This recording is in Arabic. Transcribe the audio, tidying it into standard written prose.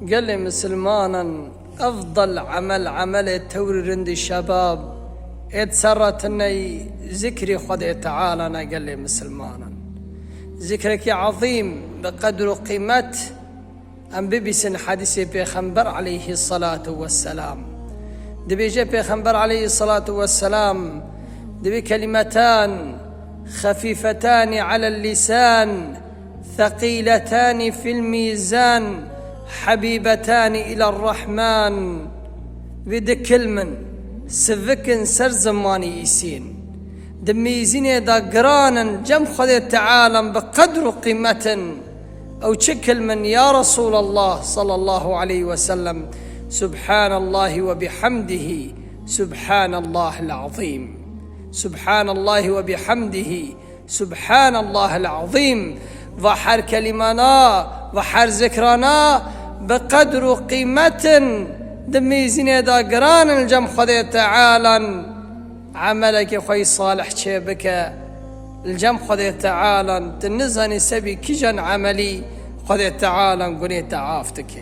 قال لي مسلمانا أفضل عمل التوري عند الشباب اتسرت اني ذكري خدي تعالى. أنا قال لي مسلمانا ذكرك عظيم بقدر قيمة أم ببسن حديث بيخنبر عليه الصلاة والسلام. دبي جاء بيخنبر عليه الصلاة والسلام دبي كلمتان خفيفتان على اللسان ثقيلتان في الميزان حبيبتان إلى الرحمن. بدك كلمن سفكن سر زماني يسين دميزين دا قرانا جم خذ تعالى بقدر قيمة أو شكل من يا رسول الله صلى الله عليه وسلم سبحان الله وبحمده سبحان الله العظيم. سبحان الله وبحمده سبحان الله العظيم. ظهر كلمنا ظهر ذكرنا بقدر قيمة دميزين دا قران الجم خذ تعالى عملك خوي صالح شبك الجم خذ تعالى تنزهني سبي كجن عملي خذ تعالى قنيت عافتك.